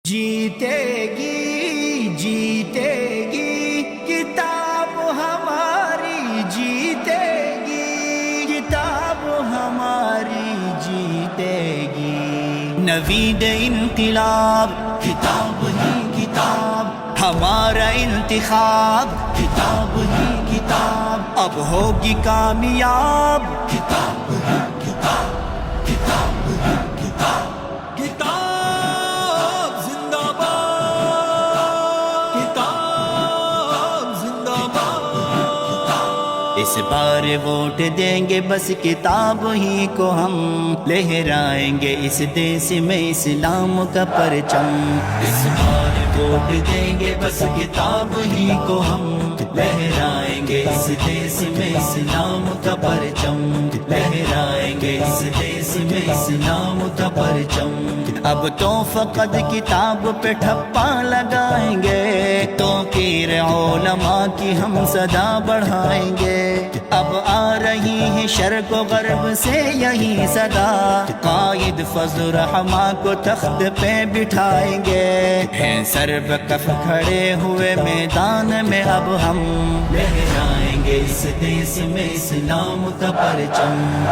جیتے گی کتاب ہماری، جیتے گی کتاب ہماری، جیتے گی نوید انقلاب، کتاب ہی کتاب ہمارا انتخاب، کتاب ہی کتاب اب ہوگی کامیاب، کتاب ہی کتاب، کتاب ہی کتاب، کتاب زندہ باد، کتاب زندہ باد۔ اس بار ووٹ دیں گے بس کتاب ہی کو ہم، لہرائیں گے اس دیس میں اسلام کا پرچم۔ اس بار ووٹ دیں گے بس کتاب ہی کو ہم، لہرائیں گے اس دیس میں اسلام کا پرچم، لہرائیں گے اس دیس میں اسلام کا پرچم۔ اب تو فقط کتاب پہ ٹھپا لگائیں گے، توقیر علماء کی ہم صدا بڑھائیں گے۔ اب آ رہی ہے شرق و غرب سے یہی صدا، قائد فضل الرحماں کو تخت پہ بٹھائیں گے۔ ہیں سر بکف کھڑے ہوئے میدان میں اب ہم، لہرائیں گے اس دیس میں اسلام کا پرچم۔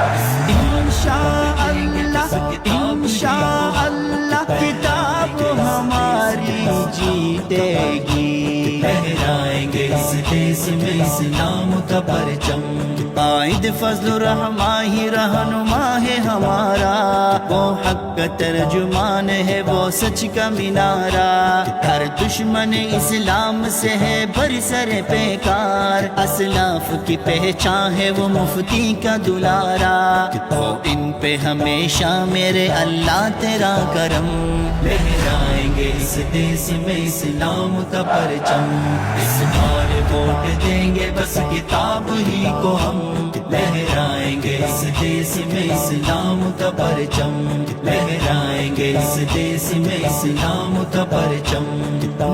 انشاءاللہ انشاءاللہ کتاب ہماری جیتے گی، لہرائیں گے اس دیس میں اسلام کا پرچم۔ قائد فضل الرحماں ہی رہنما ہے ہمارا، وہ حق کا ترجمان ہے، وہ سچ کا مینارہ۔ ہر دشمن اسلام سے ہے برسر پیکار، اسلاف کی پہچان ہے وہ مفتی کا دلارا۔ ہو ان پہ ہمیشہ میرے اللہ تیرا کرم، لہرائیں گے اس دیس میں اسلام کا پرچم۔ اس بار ووٹ دیں گے بس کتاب ہی کو ہم، لہرائیں گے اس دیس میں اسلام کا پرچم، لہرائیں گے اس دیس میں اسلام کا پرچم۔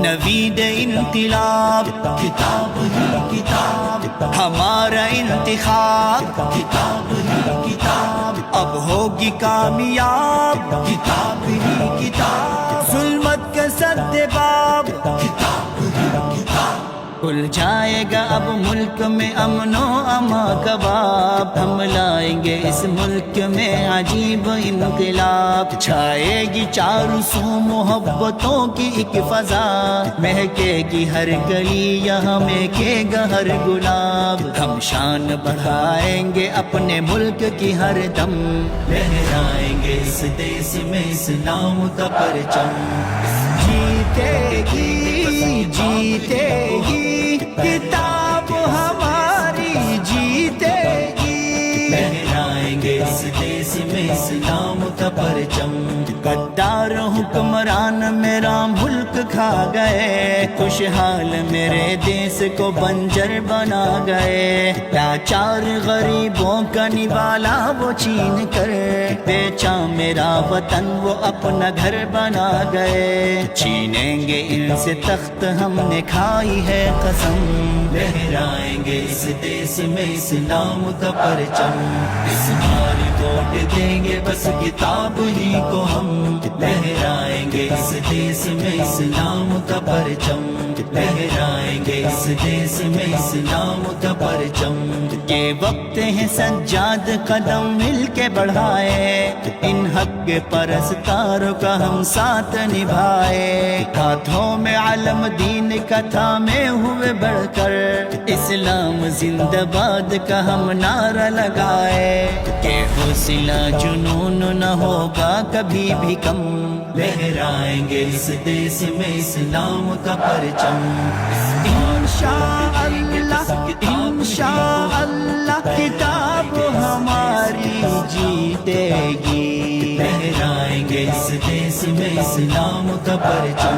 نوید انقلاب، کتاب ہی کتاب ہمارا انتخاب، کتاب ہی کتاب اب ہوگی کامیاب، کتاب ہی کتاب ظلمت کا سدباب، کتاب ہی کتاب کھل جائے گا اب ملک میں امن و اما کا باب۔ ہم لائیں گے اس ملک میں عجیب انقلاب، چھائے گی چاروں سو محبتوں کی ایک فضا، مہکے گی ہر گلی یہاں مہکے گا ہر گلاب۔ ہم شان بڑھائیں گے اپنے ملک کی ہر دم، لہرائیں گے اس دیس میں اسلام کا پرچم۔ جیتے گی کتاب ہماری، جیتے گی لہرائیں گے اس دیس میں اسلام کا پرچم۔ غدار حکمران میرا ملک کھا گئے، خوشحال میرے دیس کو بنجر بنا گئے۔ لاچار غریبوں کا نوالا وہ چھین کر، بیچا میرا وطن وہ اپنا گھر بنا گئے۔ چھینیں گے ان سے تخت ہم نے کھائی ہے قسم، لہرائیں گے اس دیس میں اسلام کا پرچم۔ اس بار ووٹ دیں گے بس کتاب ہی کو ہم، لہرائیں گے اس دیس میں اسلام کا پرچم، لہرائیں گے اس دیس میں اسلام کا پرچم۔ یہ وقت ہے سجاد قدم مل کے بڑھائے، ان حق پرستاروں کا ہم ساتھ نبھائے۔ ہاتھوں میں علم دین کا تھامے ہوئے بڑھ کر، اسلام زندہ باد کا ہم نعرہ لگائے۔ کہ حوصلہ جنون نہ ہوگا کبھی بھی کم، لہرائیں گے اس دیس میں اسلام کا پرچم۔ انشاءاللہ انشاءاللہ کتاب ہماری جیتے گی، لہرائیں گے اس دیس میں اسلام کا پرچم۔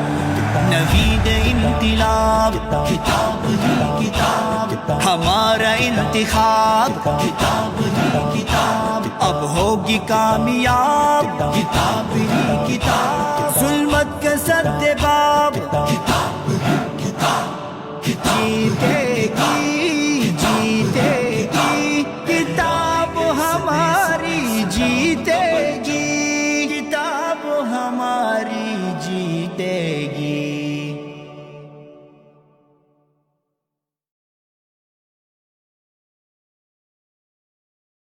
نوید انقلاب، کتاب ہی کتاب ہمارا انتخاب، کتاب ہی کتاب اب ہوگی کامیاب، کتاب ہی کتاب۔